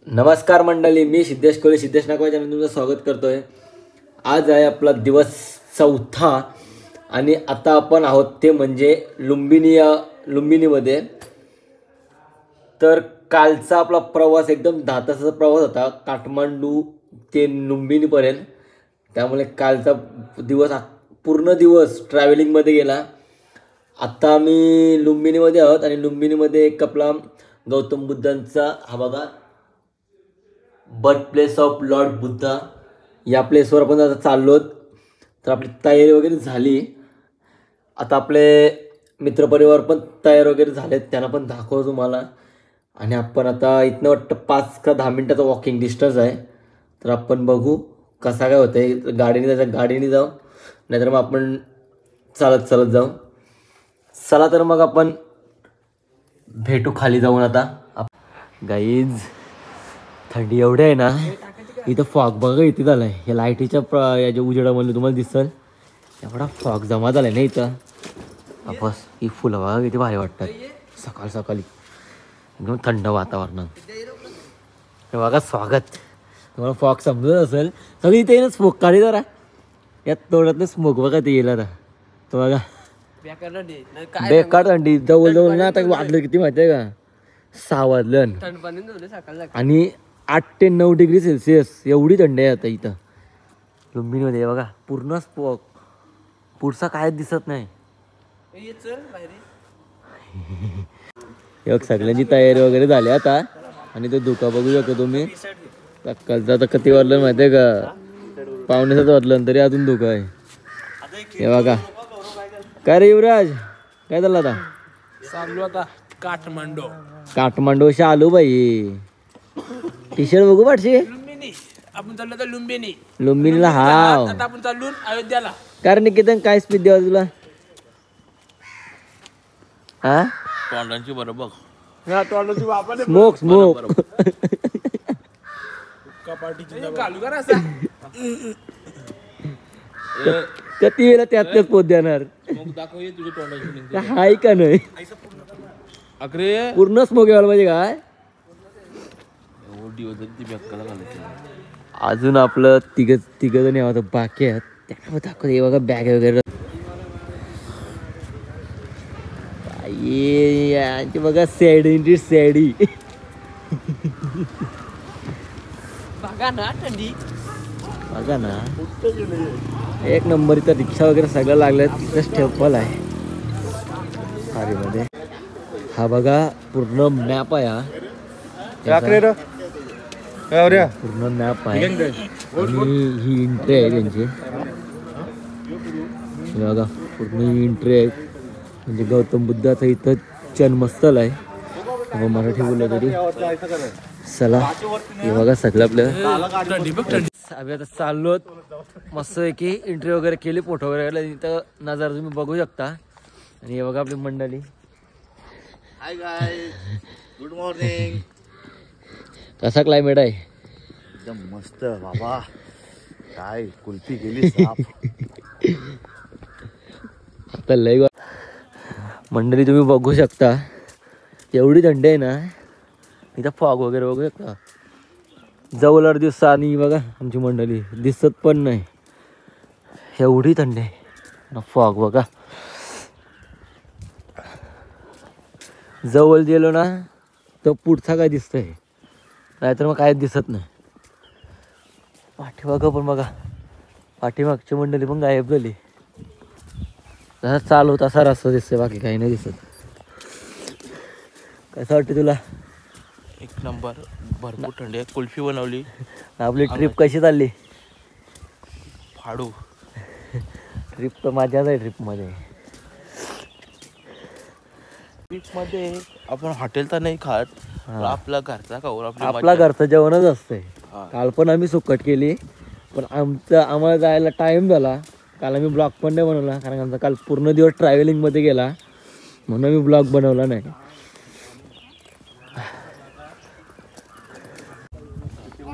नमस्कार मंडळी, मी सिद्धेश कोळी सिद्धेश नागवा चॅनल तुमचं स्वागत करतोय। आज आहे आपला दिवस 4था आणि आता आपण आहोत ते म्हणजे लुंबिनीमध्ये। तर कालचा आपला प्रवास एकदम 10 तासाचा प्रवास होता काठमांडू ते लुंबिनीपर्यंत। त्यामुळे कालचा दिवस पूर्ण दिवस ट्रॅव्हलिंगमध्ये गेला। आता आम्ही लुंबिनीमध्ये आहोत आणि लुंबिनीमध्ये एक आपला गौतम बुद्धांचा हा बघा birth place of lord Buddha या प्लेसवर आपण आता चाललो। तर आपली तयारी वगैरे झाली। आता आपले मित्रपरिवार पण तयार वगैरे झालेत, त्यांना पण दाखवतो तुम्हाला। आणि आपण आता इथनं वाटतं 5 का 10 मिनिटाचा वॉकिंग डिस्टन्स आहे। तर आपण बघू कसा काय होतंय। गाडीने जायचं गाडीने जाऊ, नाहीतर मग आपण चालत जाऊ। चला तर मग आपण भेटू खाली जाऊन। आता गाईज थंडी एवढी आहे ना, इथं फॉग बघा इथे झालाय। या लाईटीच्या याच्या उजेडामध्ये तुम्हाला दिसल एवढा फॉग जमा झालाय ना इथं। बस ही फुलं बघा किती भारी वाटतात सकाळ सकाळी, एकदम थंड वातावरणात। हे बघा स्वागत, तुम्हाला फॉग समजत असेल सगळी इथे ना स्मोक काढी जरा यात तोडत स्मोक बघा ते येईल। आता तो बघा बेकार थंडी जवळ ना। आता वाजलं किती माहिती आहे का, 6 वाजलं आणि 8 ते 9 डिग्री सेल्सिअस एवढी थंडी आहे आता इथं लुंबिनीमध्ये। बघा पूर्ण स्मोक, पुढचा काय दिसत नाही। सगळ्यांची तयारी वगैरे झाली आता। आणि तो धुका बघू शकतो तुम्ही, सकाळचा आता किती वाजलं माहिती आहे का, 6:45 वाजलं तरी अजून धुका आहे। हे बघा काय रे युवराज, काय झालं आता? चाललो आता काठमांडू शालू भाई टी शर्ट बघू पाठशी। आपण चाललो तर लुंबिनीला हा आता आपण चाललो अयोध्याला। कारण निकेतन काय स्पीड द्यावा तुला? हा तोंडांची बरोबर स्मोक घालू करा असा त्या टीव्हीला त्यातच पोत देणार दाखव तुझ्या तोंडाची हाय का नाही? अकरे पूर्ण स्मोक यायला पाहिजे काय? अजून आपलं तिघ जण यावं बाकी आहेत, त्यांना दाखवत हे बघा बॅग वगैरे यांची बघा सॅडी बघा ना थंडी, बघा ना एक नंबर। इथं रिक्षा वगैरे सगळं लागलं, तिथंच टेम्पल आहे खारीमध्ये। हा बघा पूर्ण मॅप आहे हा, पूर्ण मॅप आहे आणि ही एंट्री आहे त्यांची। बघा पूर्ण ही एंट्री आहे म्हणजे गौतम बुद्धाचं इथं जन्मस्थळ आहे मराठी बोललं तरी। चला हे बघा सगळं आपलं आम्ही आता चाललो मस्त की एंट्री वगैरे केली, फोटो वगैरे इथं नजारा तुम्ही बघू शकता। आणि हे बघा आपली मंडळी, हाय गाइस, गुड मॉर्निंग। कसा क्लायमेट आहे? एकदम मस्त बाबा, काय कुल्फी गेली साफ। आता लय मंडळी तुम्ही बघू शकता एवढी थंडी आहे ना इथं, फॉग वगैरे बघू शकता जवळ दिवसा। आणि बघा आमची मंडळी दिसत पण नाही, एवढी थंडी आहे ना। फॉग बघा जवळ गेलो ना तर पुढचा काय दिसतंय, नाहीतर मग कायच दिसत नाही। पाठीमागं पण बघा, पाठीमागची मंडळी पण गायब झाली। जसा चालू तसा रस्ता दिसतोय, बाकी काही नाही दिसत। कसं वाटतं तुला? एक नंबर, भरपूर थंडी आहे। कुल्फी बनवली। आपली ट्रिप कशी चालली? फाडू ट्रिप तर मजाच आहे। ट्रिपमध्ये आपण हॉटेल तर नाही खात, आपला घरचा खाऊ, आपला घरचं जेवणच असतंय। काल पण आम्ही सुकट केली, पण आम्हाला जायला टाइम झाला। काल आम्ही ब्लॉग पण नाही बनवला, कारण आमचा काल पूर्ण दिवस ट्रॅव्हलिंगमध्ये गेला, म्हणून आम्ही ब्लॉग बनवला नाही।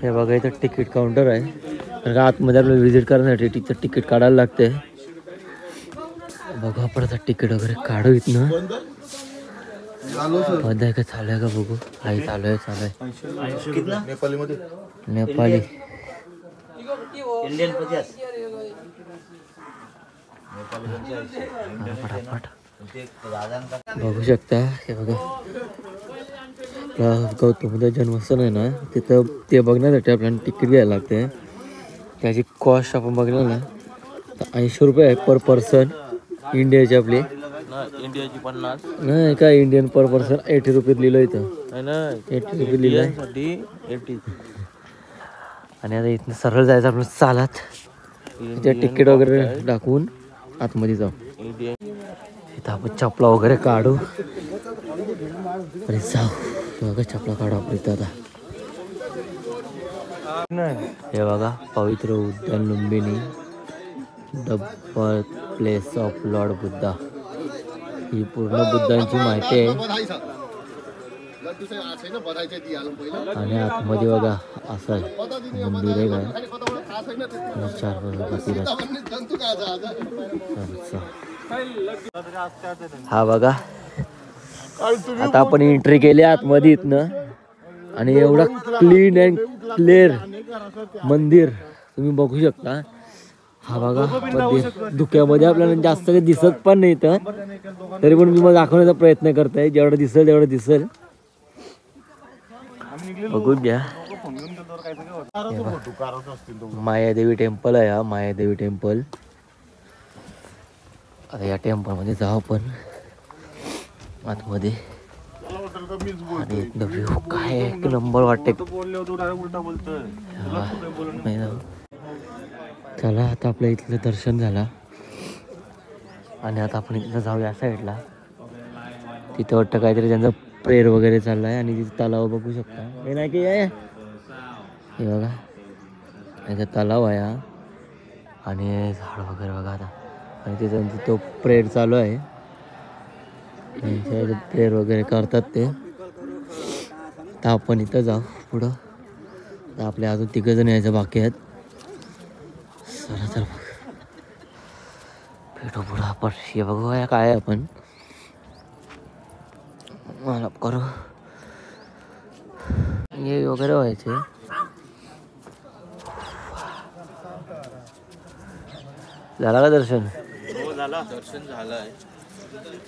हे बघा इथं तिकीट काउंटर आहे, कारण का आतमध्ये आपल्याला व्हिजिट करण्यासाठी तिथं तिकीट काढायला लागते। बघा आपण आता तिकीट वगैरे काढू इथनं। बंद आहे का चालू आहे का बघू. आई चालू आहे नेपालीमध्ये नेपाली. इंडियन 50 फटाफट बघू शकता. हे बघा आपला गौतम बुद्ध जन्मस्थान आहे ना, तिथं ते बघण्यासाठी आपल्याला तिकीट घ्यायला लागते. त्याची कॉस्ट आपण बघणार ना तर 80 रुपये आहे पर पर्सन. इंडियाची आपली इंडियाची 50 नाही का, इंडियन पर पर्सन 80 रुपये लिहिलं इथं. नाही 80 रुपये लिहिलं. साठी 80. आणि आता इथनं सरळ जायचं आपलं चालत. तिथे तिकीट वगैरे दाखवून आतमध्ये जाऊ. इंडियन इथं आपण चपला वगैरे काढू आणि जाऊ. बघा चपला काढू आपण इथं आता. हे बघा पवित्र उद्यान Lumbini, the birth place of lord Buddha. ही पूर्ण बुद्धांची माहिती आहे. आणि आतमध्ये बघा असं आहे मंदिर आहे काय. 4 हा बघा. आता आपण एंट्री केली आतमध्ये इथनं. आणि एवढा क्लीन अँड क्लिअर मंदिर तुम्ही बघू शकता. हा बघा मंदिर धुक्यामध्ये आपल्याला जास्त काही दिसत पण नाही तर, तरी पण मी मला दाखवण्याचा प्रयत्न करताय. जेवढं दिसेल तेवढं दिसेल. बघून घ्या. मायादेवी टेम्पल आहे हा, मायादेवी टेम्पल. आता या टेम्पल मध्ये जाऊ आपण आतमध्ये. आणि व्ह्यू काय एक नंबर वाटते. चला आता आपल्या इथलं दर्शन झालं आणि आता आपण इथलं जाऊ या साईडला. तिथं वाटतं काहीतरी त्यांचा प्रेयर वगैरे चाललाय. आणि तिथे तलाव बघू शकता. हे नाही की हे बघा याचा तलाव आहे हा. आणि झाड वगैरे बघा आता. आणि तिथं तो प्रेयर चालू आहे. प्रेयर वगैरे करतात ते. तर आपण इथं जाऊ पुढं. तर आपल्या अजून 3 जण यायचं बाकी आहेत. चला तर भेटू पुढं आपण. हे बघूया काय आपण मला करू हे वगैरे व्हायचे. झाला का दर्शन. हो झाला. दर्शन झालंय.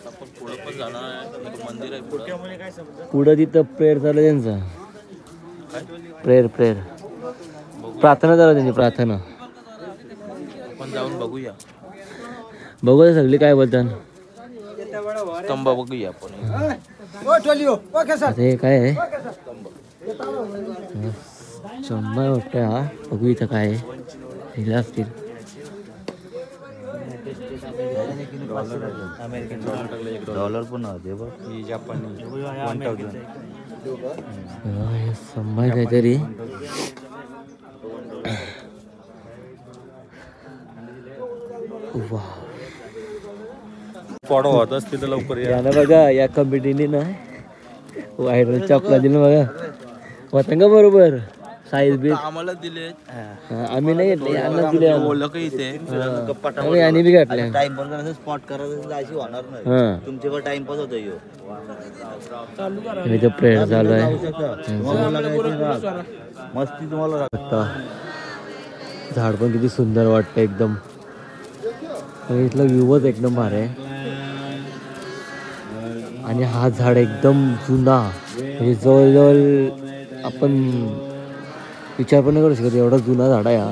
आपण पुढे पण जाणार आहे. एक मंदिर आहे पुढं तिथं प्रेयर चालू आहे त्यांचा. प्रेयर प्रार्थना चालू त्यांची प्रार्थना. आपण जाऊन बघूया. बघू सगळी काय बोलतात. स्तंभ बघूया आपण. आता हे काय आहे शंभर वाटतं हा. बघू इथं काय आहे. लिहिलं असतील. डॉलर पण होते बघ. जापानी 1000 शंभर काहीतरी. फॉडो होत असते तर लवकर याला बघा या कमिटीने ना व्हायरल चपला दिलं बघा. होतं का बरोबर साईज बी. आम्हाला दिले. आम्ही नाही घेतले यांना दिले. बोललं का इथे यांनी बी घातले. टाइमपास करायचं स्पॉट करायचं अशी होणार नाही. तुमच्यावर टाइमपास होतो यो. इथं प्रेयर चालू आहे. मस्ती तुम्हाला झाड पण किती सुंदर वाटतं एकदम. आणि इथला व्ह्यूच एकदम भारी आहे. आणि हा झाड एकदम जुना म्हणजे जवळजवळ आपण विचार पण नाही करू शकत एवढा जुना झाड आहे हा.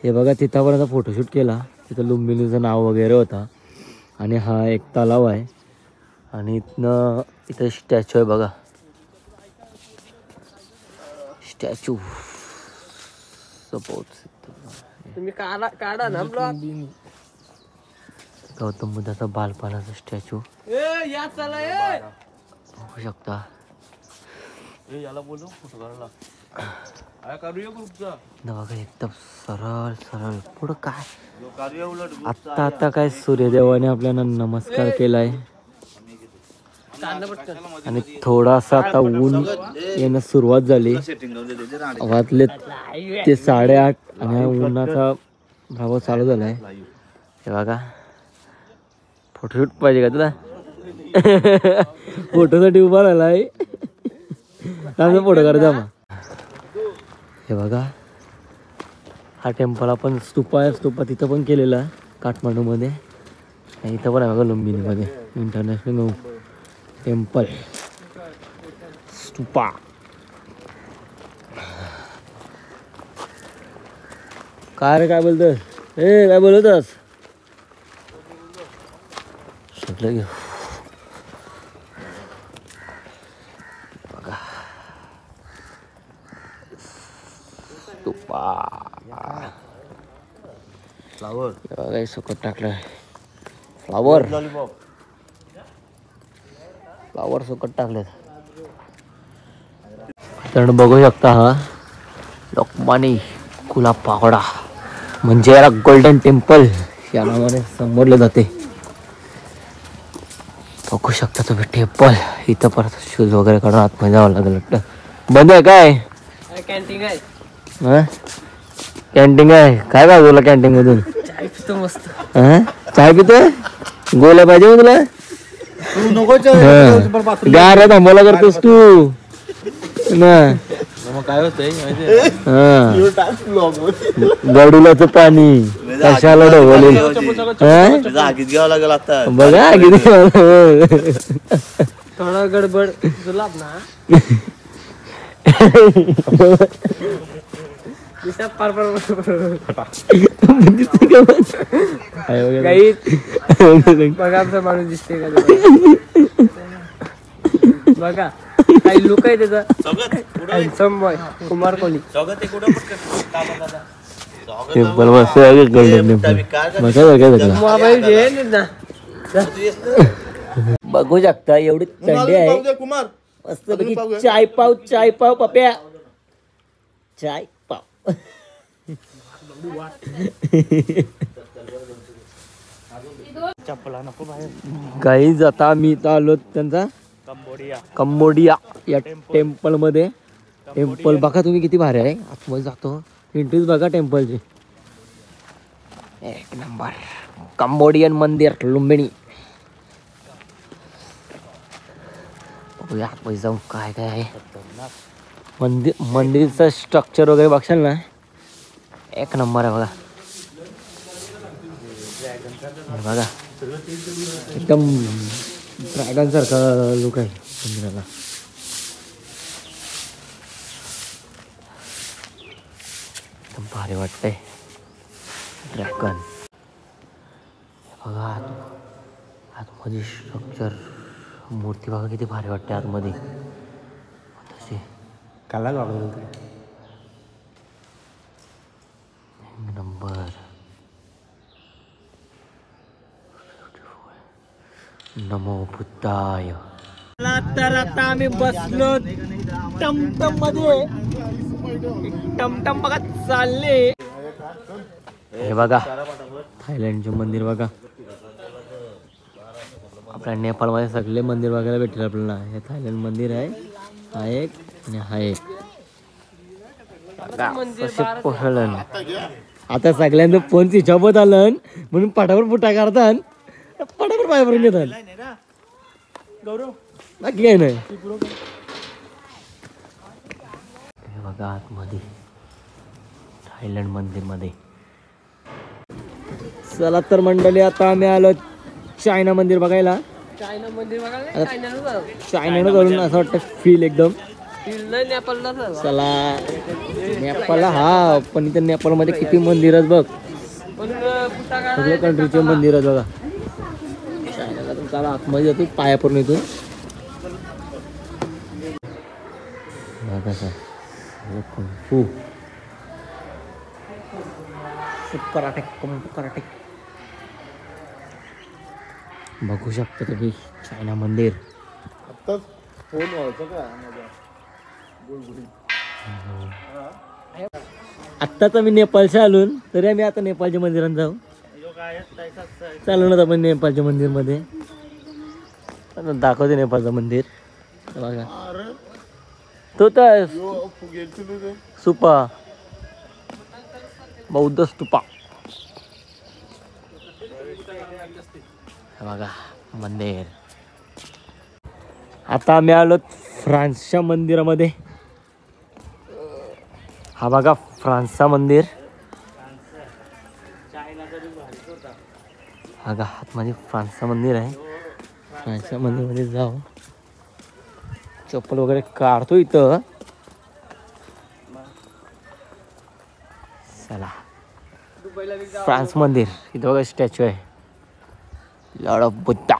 हे बघा तिथं पण आता फोटोशूट केला. तिथं लुंबिनीचं नाव वगैरे होता. आणि हा एक तलाव आहे. आणि इथं स्टॅच्यू आहे बघा. स्टॅच्यू सपोज तुम्ही काढा ना ब्लॉग. गौतम बुद्धाचा बालपणाचा स्टॅच्यू बघू शकता. याला बोलू फोटो काढायला. करूया ग्रुपचा. बघा एकदम सरळ पुढं काय. आता काय सूर्यदेवाने आपल्याला नमस्कार केलाय. आणि थोडासा आता ऊन येणं सुरुवात झाली. वाजले ते 8:30 आणि उन्हाचा प्रभाव चालू झालाय. हे बघा फोटोशूट पाहिजे का तुला. फोटोसाठी उभा राहिलाय. फोटो काढा मग. हे बघा हा टेम्पल आपण स्तूपा आहे, स्तूपा तिथं पण केलेला काठमांडूमध्ये. आणि इथं पण आहे बघा लुंबिनीमध्ये इंटरनॅशनल टेम्पल स्तूपा. काय रे काय बोलतोस? ए काय बोलतोस? सुटलं की बघा स्तूपा. फ्लावर बघा सुकट टाकलं फ्लावर. फ्लावर सुकट टाकलेत. तर बघू शकता हा लोकमानी खुला पावडा म्हणजे याला गोल्डन टेम्पल या नावाने संबोधले जाते. बघू शकता तुम्ही टेम्पल. इथं परत शूज वगैरे काढून आतमध्ये जावं लागेल वाटतं. बंद आहे काय? कॅन्टीन आहे. कॅन्टीन आहे काय काय तुला कॅन्टीन मधून? चाय पितो मस्त. चाय पितोय? गोळ्या पाहिजे मग तुला? तू नको गार थांबवला करतोस तू ना. मग काय होतंय गडुलाचं पाणी कशाला ढवळले आगीत घ्यावं लागेल आता. बघा किती थोडा गडबड जुलाब ना. पार बघा आमचा माणूस दिसते का बघा. काही लुक आहे त्याचा handsome boy Kumar Kohli. Temple मस्त आहे गोल्डन टेम्पल. मोबाईल घे ना. बघू शकता एवढी थंडी आहे. कुमार मस्त पैकी चाय पाव पप्या चाय पाव. गाईज आता आम्ही इथं आलो त्यांचा कंबोडिया या टेम्पल मध्ये. टेम्पल बघा तुम्ही किती भारी आहे. आतमध्ये जातो एंट्रीज बघा टेम्पलची एक नंबर. कंबोडियन मंदिर लुंबिनी. बघूया आतमध्ये जाऊन काय काय आहे. मंदिरचं स्ट्रक्चर वगैरे बघशाल ना एक नंबर आहे बघा. बघा एकदम ड्रॅगन सारखा लुक आहे मंदिराला. एकदम भारी वाटतंय ड्रॅगन. बघा आतमध्ये स्ट्रक्चर मूर्ती बघा किती भारी वाटते आतमध्ये. तशी काला नंबर. नमो बुद्धाय. तर आता आम्ही बसलो टमटम मध्ये. टमटम बघा चालले. हे बघा थायलंडचे मंदिर बघा. आपल्या नेपाळमध्ये सगळे मंदिर बघायला भेटेल आपल्याला. हे थायलंड मंदिर आहे हा एक आणि हा एक. आता सगळ्यांचं फोन स्विच ऑफ आलं म्हणून पटापट फुटा काढतात पटापट पाय भरून येतात. बाकी काय नाही. हे बघा आतमध्ये थायलंड मंदिर मध्ये. चला तर मंडळी आता आम्ही आलो चायना मंदिर बघायला. चायना मंदिर बघा. चायनानं करून असं वाटतं फील एकदम. नेपाळला चला नेपाळला हा पण इथं नेपाळमध्ये किती मंदिर आहेत बघ. सगळ्या कंट्रीचे मंदिर आहेत बघा. चायनाला तर चला आतमध्ये जातो पाया पडून येतो. कराटे कराटे बघू शकता तुम्ही चायना मंदिर. आत्ताच आम्ही नेपाळच्या आलो तरी आम्ही आता नेपाळच्या मंदिरात जाऊ. चालू ना आपण नेपाळच्या मंदिर मध्ये दाखवते नेपाळचं मंदिर बघा. तो तर सुपा बौद्ध स्तूपा बघा मंदिर. आता आम्ही आलो फ्रान्सच्या मंदिरामध्ये. हा बघा फ्रान्सचा मंदिर. बघा आतमध्ये फ्रान्सचं मंदिर आहे. फ्रान्सच्या मंदिरमध्ये जाऊ. चप्पल वगैरे काढतो इथं. चला फ्रान्स मंदिर. इथं बघा स्टॅच्यू आहे लॉर्ड ऑफ बुद्धा.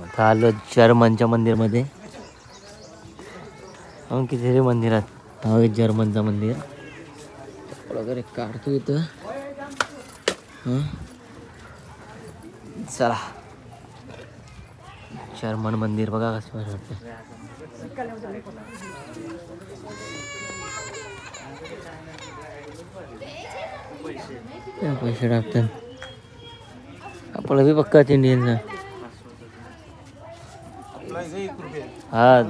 आता आलो जर्मनच्या मंदिरमध्ये. किती मंदिरात हा जर्मनचं मंदिर. चप्पल वगैरे काढतो इथं. चला जर्मन मंदिर बघा कसं वाटतं. पैसे टाकतात आपलं बी पक्काच इंडियनचा. हा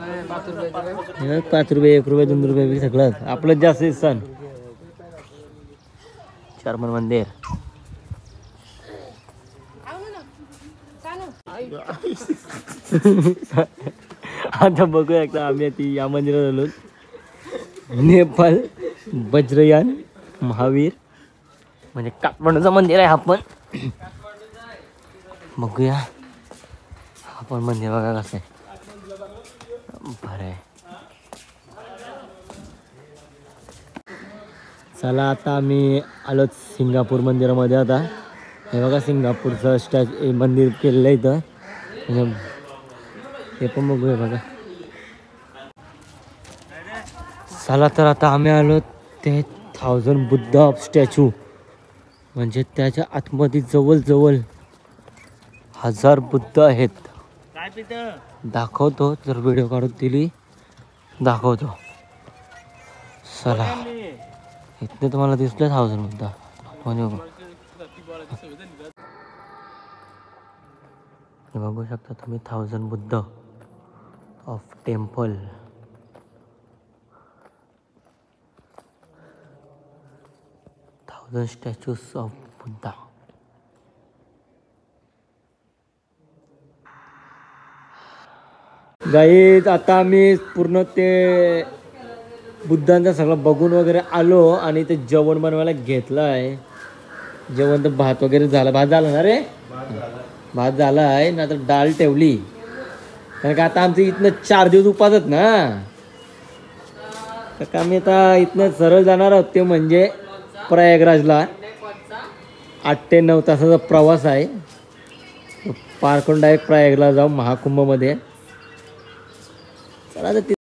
5 रुपये 1 रुपये 2 रुपये बी सगळं आपलं जास्त सण. जर्मन मंदिर. आता बघूया एकदा आम्ही ती या मंदिरात आलो. नेपाळ वज्रयान महावीर म्हणजे काठमांडूचं मंदिर आहे. आपण बघूया आपण मंदिर बघा कसं आहे. बरं आहे. चला आता आम्ही आलो सिंगापूर मंदिरामध्ये. आता हे बघा सिंगापूरचं मंदिर केलेलं आहे इथं. हे पण बघूया बघा. चला तर आता आम्ही आलो ते 1000 बुद्ध ऑफ स्टॅच्यू म्हणजे त्याच्या आतमध्ये जवळ 1000 बुद्ध आहेत. दाखवतो जर व्हिडिओ काढून दिली दाखवतो. चला इथले तुम्हाला दिसले 1000 बुद्ध. बघू शकता तुम्ही 1000 Buddha of temple. Statues of Buddha. Guys आता आम्ही पूर्ण ते बुद्धांचं सगळं बघून वगैरे आलो आणि ते जेवण बनवायला घेतलं आहे. जेवण तर भात वगैरे झालं. भात झाला ना रे. भात झाला आहे ना तर डाळ ठेवली कारण का आता आमचं इथनं 4 दिवस उपासत ना. तर आम्ही आता इथनं सरळ जाणार आहोत ते म्हणजे प्रयागराजला. 8 ते 9 तासाचा प्रवास आहे. पार करून डायरेक्ट प्रयागराजला जाऊ महाकुंभमध्ये. चला तर